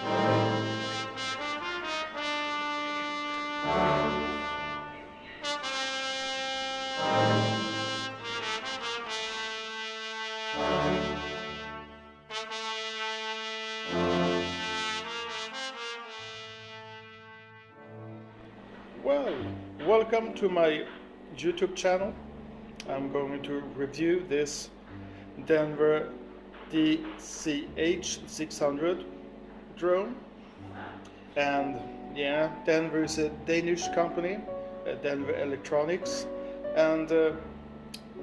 Well, welcome to my YouTube channel. I'm going to review this Denver DCH-600 drone. And yeah, Denver is a Danish company, Denver Electronics, and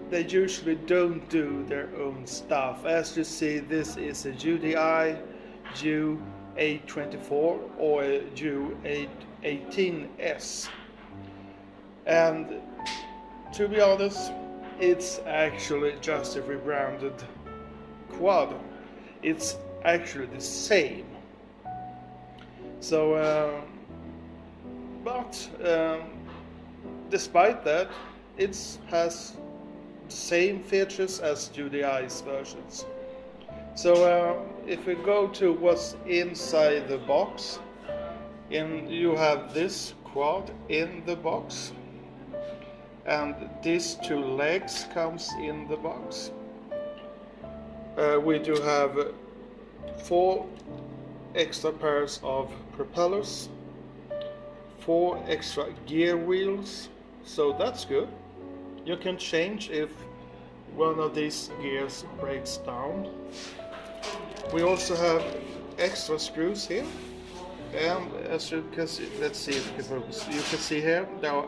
they usually don't do their own stuff. As you see, this is a UDI U824 or a U818S, and to be honest, it's actually just a rebranded quad. It's actually the same. So, despite that, it has the same features as UDI's versions. So if we go to what's inside the box, you have this quad in the box, and these two legs comes in the box. We do have 4 extra pairs of propellers, 4 extra gear wheels, so that's good. You can change if one of these gears breaks down. We also have extra screws here, and as you can see, let's see if we can focus. You can see here there are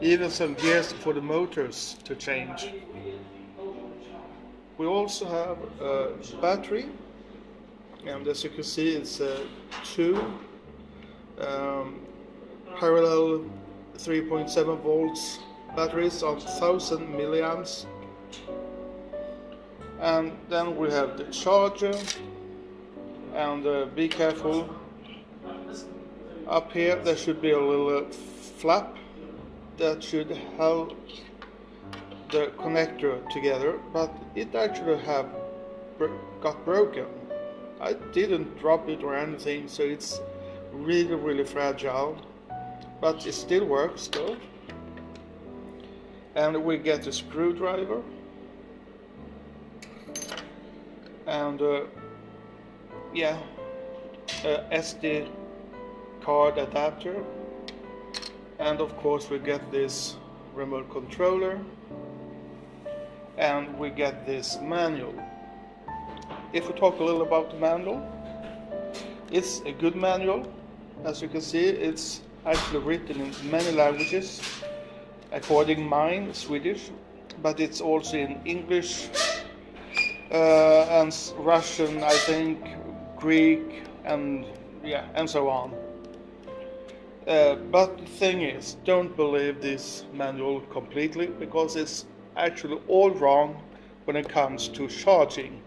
even some gears for the motors to change. We also have a battery, and as you can see, it's 2 parallel 3.7 volts batteries of 1000 milliamps. And then we have the charger, and be careful, up here there should be a little flap that should hold the connector together, but it actually got broken. I didn't drop it or anything, so it's really fragile, but it still works though. And we get a screwdriver, and SD card adapter, and of course we get this remote controller, and we get this manual. If we talk a little about the manual, it's a good manual. As you can see, it's actually written in many languages, according mine, Swedish, but it's also in English, and Russian, I think, Greek, and so on. But the thing is, don't believe this manual completely, because it's actually all wrong when it comes to charging.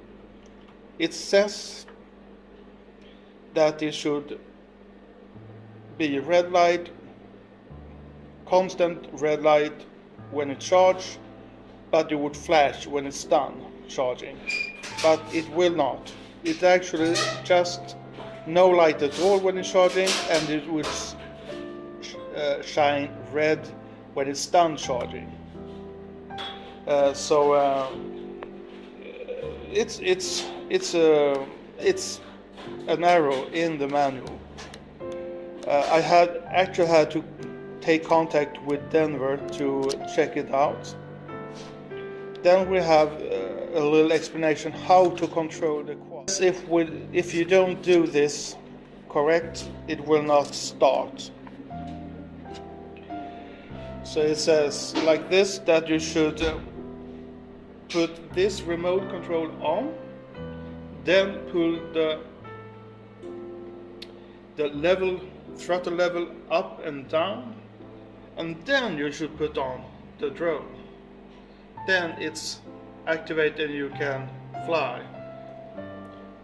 It says that it should be red light, constant red light when it charges, but it would flash when it's done charging. But it will not. It actually just no light at all when it's charging, and it will shine red when it's done charging. It's an error in the manual. I actually had to take contact with Denver to check it out. Then we have a little explanation how to control the quad. If you don't do this correct, it will not start. So it says like this, that you should put this remote control on, then pull the throttle level up and down, and then you should put on the drone. Then it's activated and you can fly.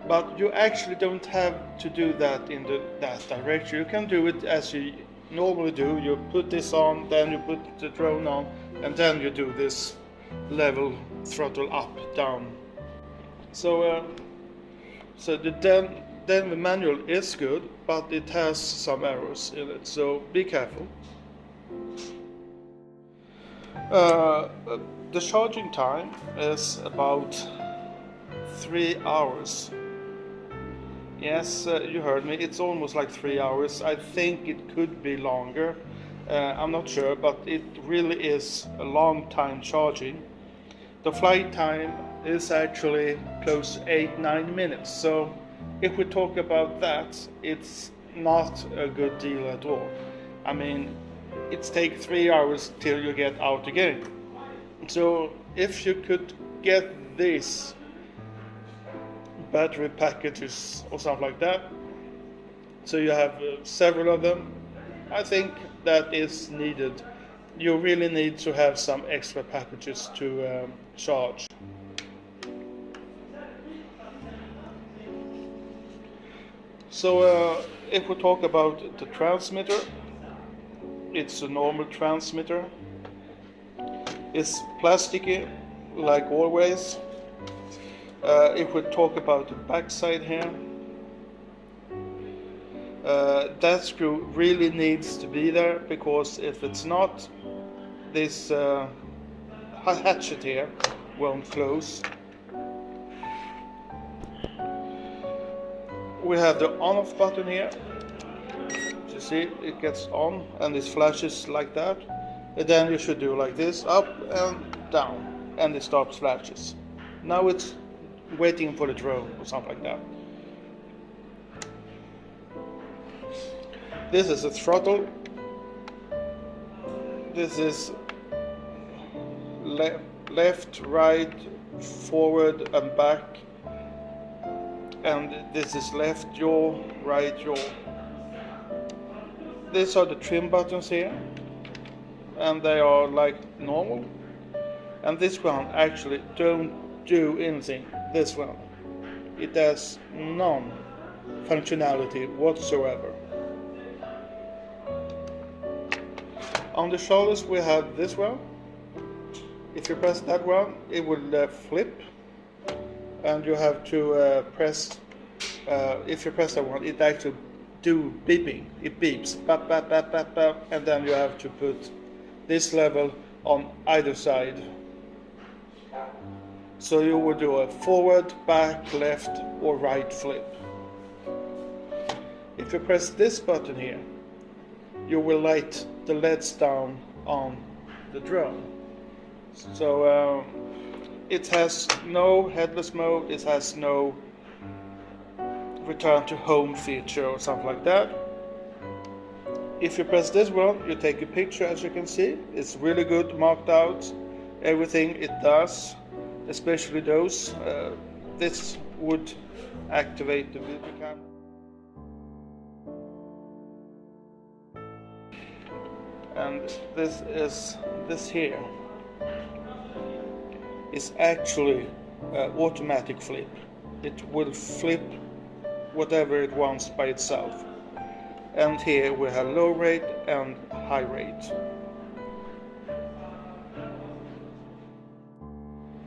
But you actually don't have to do that in that direction. You can do it as you normally do. You put this on, then you put the drone on, and then you do this level throttle up, down. So the Denver manual is good, but it has some errors in it, so be careful. The charging time is about 3 hours. Yes, you heard me, it's almost like 3 hours. I think it could be longer. I'm not sure, but it really is a long time charging. The flight time is actually close to 8-9 minutes, so if we talk about that, it's not a good deal at all. I mean, it takes 3 hours till you get out again. So if you could get these battery packages or something like that, so you have several of them, I think that is needed. You really need to have some extra packages to charge. So if we talk about the transmitter, it's a normal transmitter. It's plasticky, like always. If we talk about the backside here, that screw really needs to be there, because if it's not, this hatchet here won't close. We have the on-off button here. You see, it gets on and it flashes like that. And then you should do like this, up and down, and it stops flashes. Now it's waiting for the drone or something like that. This is a throttle. This is left, right, forward and back. And this is left yaw, right yaw. These are the trim buttons here, and they are like normal. And this one actually don't do anything. This one, it has none functionality whatsoever. On the shoulders we have this one. If you press that one, it will flip, and you have to press. If you press that one, it actually do beeping. It beeps, bap, bap, bap, bap, bap, and then you have to put this level on either side. So you would do a forward, back, left, or right flip. If you press this button here, you will light the LEDs down on the drone. So it has no headless mode, it has no return to home feature or something like that. If you press this one, you take a picture, as you can see. It's really good marked out, everything it does, especially those. This would activate the video camera. And this here is actually automatic flip. It will flip whatever it wants by itself. And here we have low rate and high rate.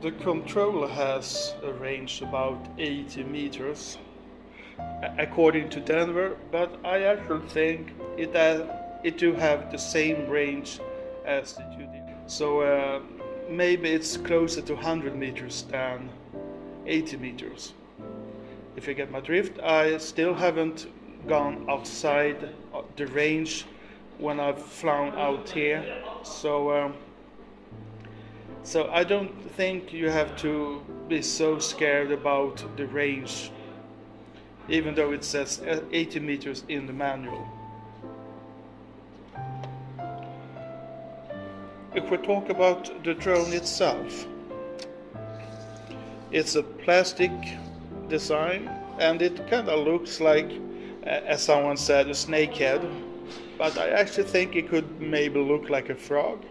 The controller has a range about 80 meters according to Denver, but I actually think it do have the same range as the UDI. So maybe it's closer to 100 meters than 80 meters. If you get my drift, I still haven't gone outside the range when I've flown out here. So I don't think you have to be so scared about the range, even though it says 80 meters in the manual. If we talk about the drone itself, it's a plastic design, and it kind of looks like, as someone said, a snake head, but I actually think it could maybe look like a frog.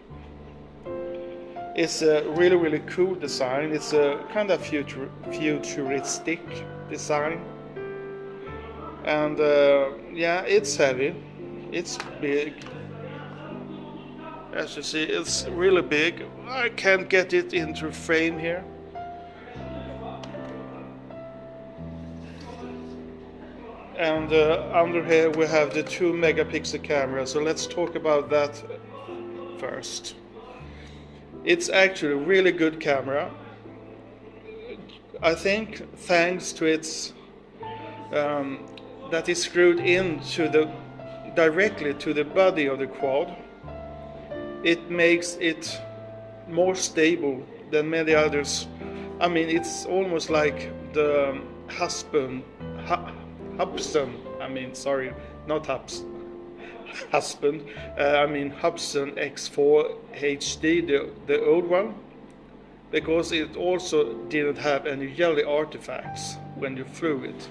It's a really, really cool design. It's a kind of futuristic design, and yeah, it's heavy, it's big. As you see, it's really big. I can't get it into frame here. And under here we have the 2 megapixel camera, so let's talk about that first. It's actually a really good camera. I think thanks to its that is screwed into directly to the body of the quad, it makes it more stable than many others. I mean, it's almost like the Hubsan, I mean, sorry, not Hubsan, Hubsan X4 HD, the old one, because it also didn't have any jelly artifacts when you flew it.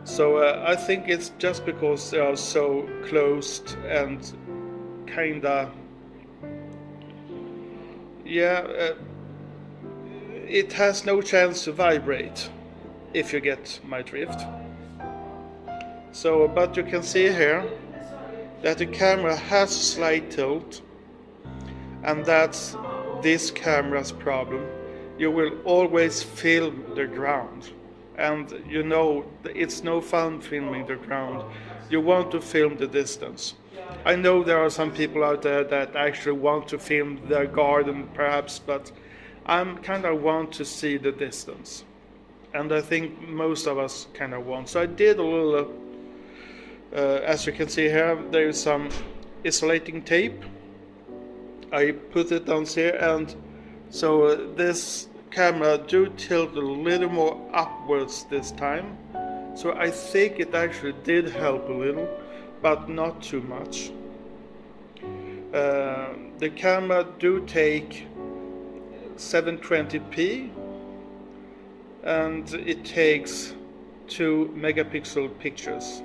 So I think it's just because they are so closed and kinda, it has no chance to vibrate, if you get my drift. So, but you can see here that the camera has a slight tilt, and that's this camera's problem. You will always film the ground, and you know it's no fun filming the ground. You want to film the distance. I know there are some people out there that actually want to film their garden perhaps, but I'm kind of want to see the distance, and I think most of us kind of want. So I did a little, as you can see here, there is some isolating tape. I put it down here, and so this camera do tilt a little more upwards this time. So I think it actually did help a little, but not too much. The camera do take 720p, and it takes 2 megapixel pictures.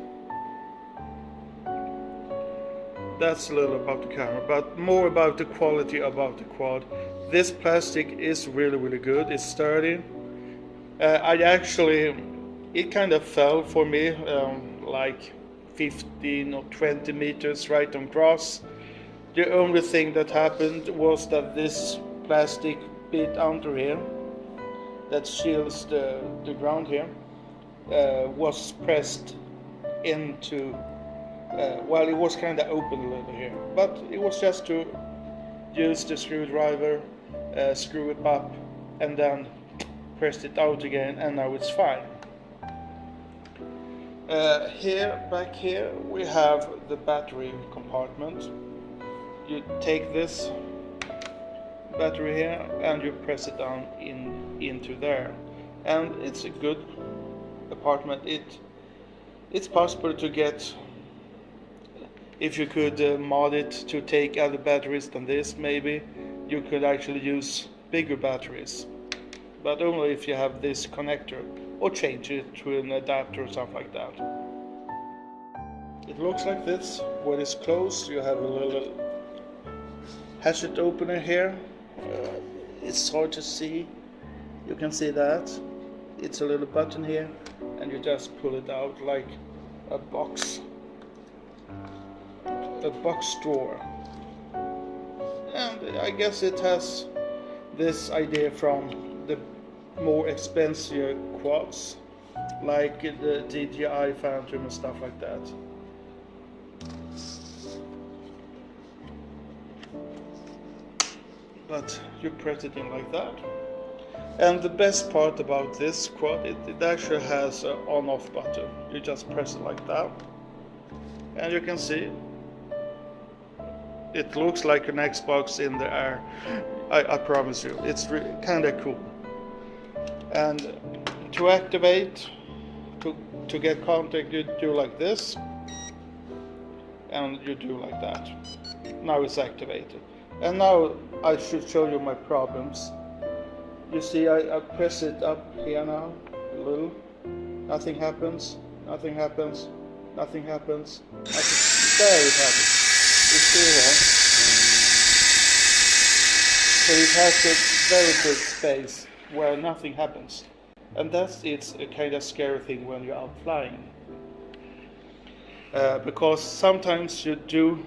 That's a little about the camera, but more about the quality about the quad. This plastic is really good. It's sturdy. It kind of fell for me like 15 or 20 meters right on cross. The only thing that happened was that this plastic bit under here that shields the ground here was pressed into, well, it was kind of open a little here, but it was just to use the screwdriver, screw it up, and then press it out again, and now it's fine. Back here we have the battery compartment. You take this battery here and you press it down into there, and it's a good compartment. It's possible to get, if you could mod it to take other batteries than this, maybe you could actually use bigger batteries, but only if you have this connector, or change it to an adapter or something like that. It looks like this. When it's closed, you have a little hatchet opener here. It's hard to see. You can see that. It's a little button here, and you just pull it out like a box drawer. And I guess it has this idea from the more expensive quads, like the DJI Phantom and stuff like that. But you press it in like that. And the best part about this quad, it actually has an on-off button. You just press it like that, and you can see it looks like an Xbox in the air. I promise you, it's kind of cool. And to activate, to get contact, you do like this, and you do like that. Now it's activated. And now I should show you my problems. You see, I press it up here now, a little. Nothing happens, nothing happens, nothing happens. There it happens. You see here. So it has a very big space where nothing happens. And it's a kind of scary thing when you're out flying. Because sometimes you do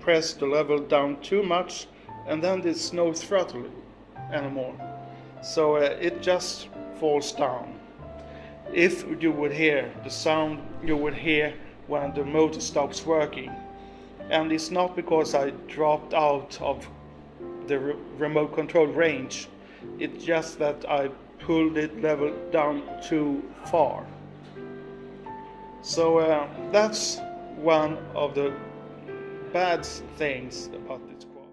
press the level down too much, and then there's no throttle anymore. So it just falls down. if you would hear the sound you would hear when the motor stops working. And it's not because I dropped out of the remote control range, it's just that I pulled it level down too far. So that's one of the bad things about this quad.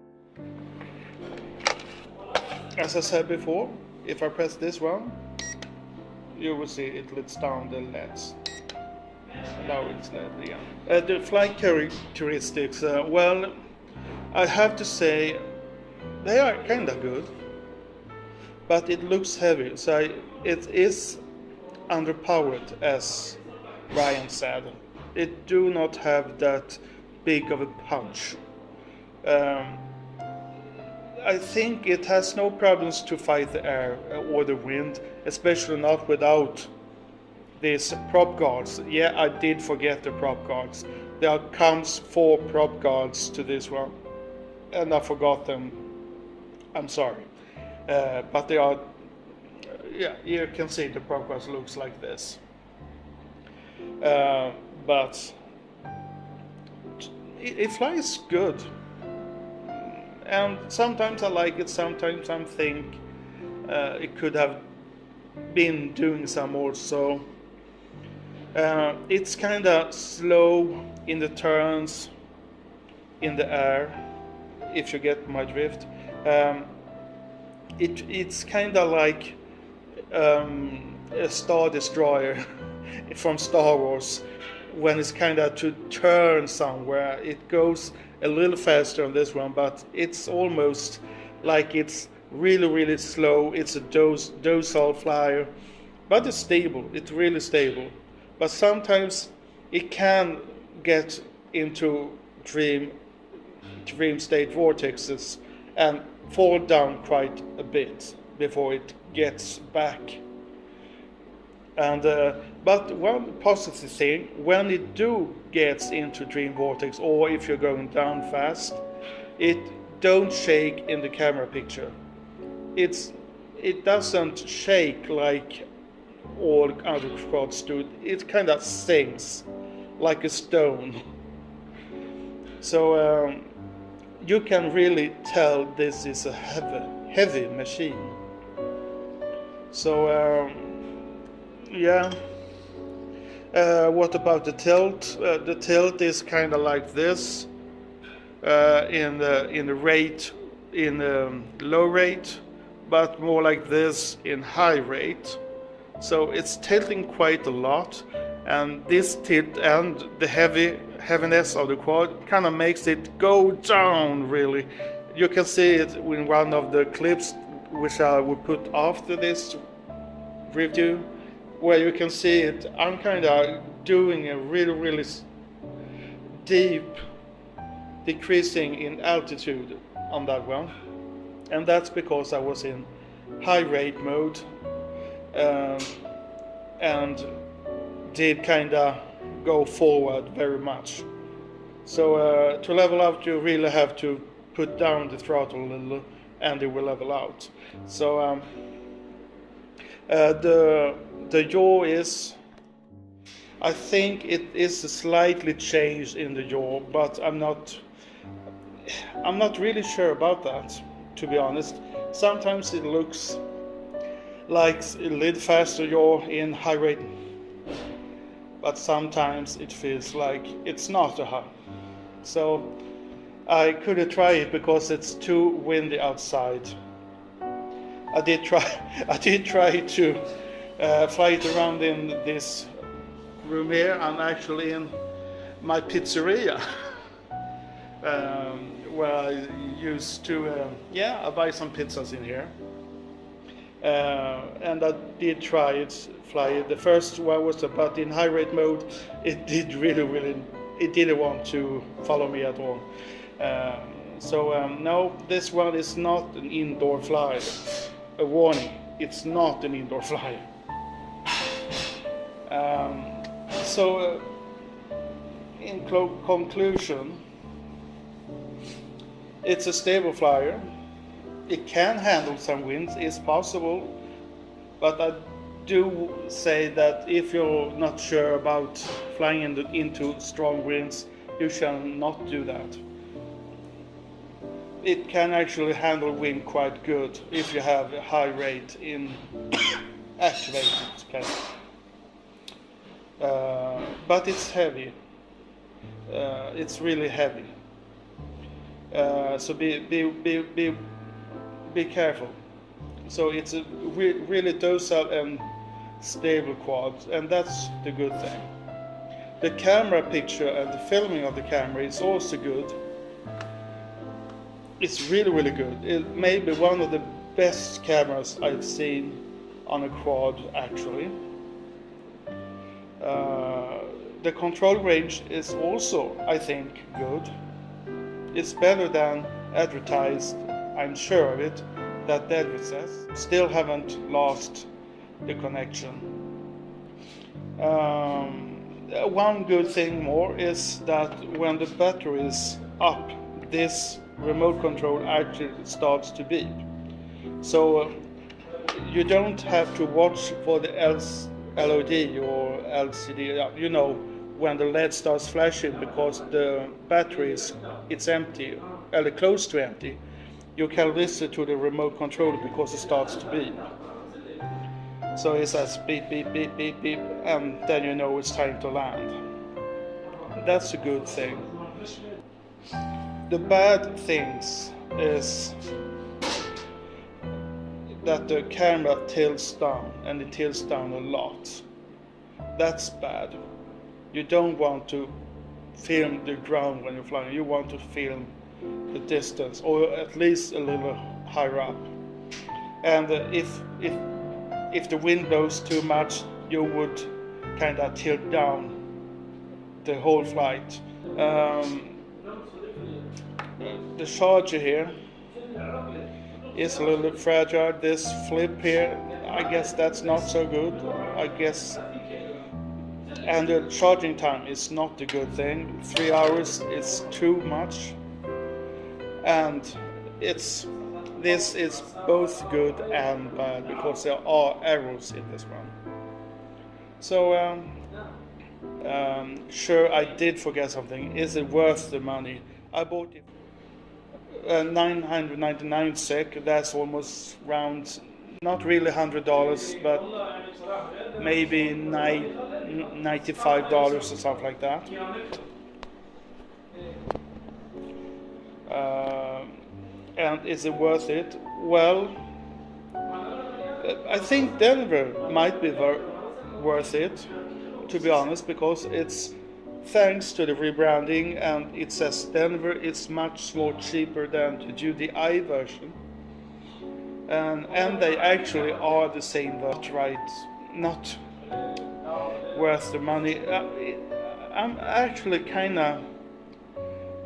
As I said before, if I press this one, you will see it lets down the LEDs. Now it's LED again. The flight characteristics, well, I have to say they are kind of good, but it looks heavy, so it is underpowered, as Ryan said. It do not have that big of a punch. I think it has no problems to fight the air or the wind, especially not without these prop guards. Yeah, I did forget the prop guards. There comes 4 prop guards to this one, and I forgot them. I'm sorry. But they are, yeah, you can see the prop guards looks like this. But it flies good. And sometimes I like it, sometimes I think it could have been doing some more. So it's kind of slow in the turns in the air, if you get my drift. It's kind of like a Star Destroyer from Star Wars, when it's kind of to turn somewhere. It goes a little faster on this one, but it's almost like it's really, really slow. It's a docile flyer, but it's stable. It's really stable. But sometimes it can get into dream state vortexes and fall down quite a bit before it gets back. And but one positive thing, when it gets into dream vortex, or if you're going down fast, it don't shake in the camera picture. It doesn't shake like all other quads do. It kind of sinks like a stone. So you can really tell this is a heavy machine. So yeah. What about the tilt? The tilt is kind of like this in the low rate, but more like this in high rate. So it's tilting quite a lot, and this tilt and the heaviness of the quad kind of makes it go down really. You can see it in one of the clips which I will put after this review, where you can see it. I'm kind of doing a really deep decreasing in altitude on that one, and that's because I was in high rate mode and did kind of go forward very much. So to level out, you really have to put down the throttle a little, and it will level out. So the yaw is, I think it is slightly changed in the yaw, but I'm not really sure about that, to be honest. Sometimes it looks like a little faster yaw in high rate, but sometimes it feels like it's not a high. So I couldn't try it because it's too windy outside. I did try to fly it around in this room here. I'm actually in my pizzeria where I used to I buy some pizzas in here, and I did try it, fly it. The first one was about in high rate mode. It didn't want to follow me at all. No, this one is not an indoor flyer. A warning, it's not an indoor flyer. In conclusion, it's a stable flyer. It can handle some winds, it's possible, but I do say that if you're not sure about flying into strong winds, you shall not do that. It can actually handle wind quite good if you have a high rate in activated case. But it's heavy. It's really heavy. So be careful. So it's a really docile and stable quad, and that's the good thing. The camera picture and the filming of the camera is also good. It's really good. It may be one of the best cameras I've seen on a quad, actually. The control range is also, I think, good. It's better than advertised, I'm sure of it, that Denver says. Still haven't lost the connection. One good thing more is that when the battery is up, this remote control actually starts to beep. So you don't have to watch for the LOD or LCD, you know, when the LED starts flashing because the battery it's empty, or close to empty. You can listen to the remote control because it starts to beep. So it says beep, beep, beep, beep, beep, and then you know it's time to land. That's a good thing. The bad things is that the camera tilts down, and it tilts down a lot. That's bad. You don't want to film the ground when you're flying. You want to film the distance, or at least a little higher up. And if the wind blows too much, you would kind of tilt down the whole flight. The charger here is a little fragile. This flip here, I guess that's not so good. I guess. And the charging time is not a good thing. 3 hours is too much. And this is both good and bad because there are errors in this one. So sure, I did forget something. Is it worth the money? I bought it 999 SEK. That's almost around, not really $100, but maybe $95 or something like that. And is it worth it? Well, I think Denver might be worth it, to be honest, because it's thanks to the rebranding, and it says Denver. It's much more cheaper than the UDI version, and they actually are the same version, right? Not worth the money. I'm actually kind of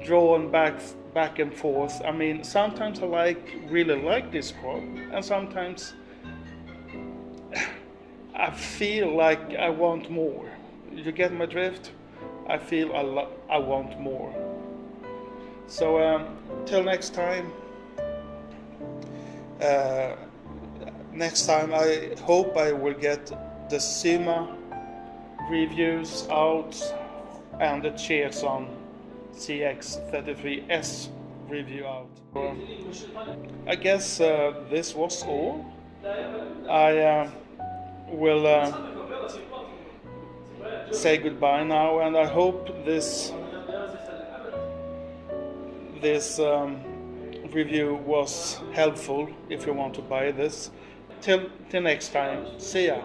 drawn back and forth. I mean, sometimes I really like this quad, and sometimes I feel like I want more. You get my drift? I feel I want more. So till next time. Next time I hope I will get the Sima reviews out and the Kjell CX33S review out. I guess this was all. I will say goodbye now, and I hope this review was helpful if you want to buy this. Till next time, see ya.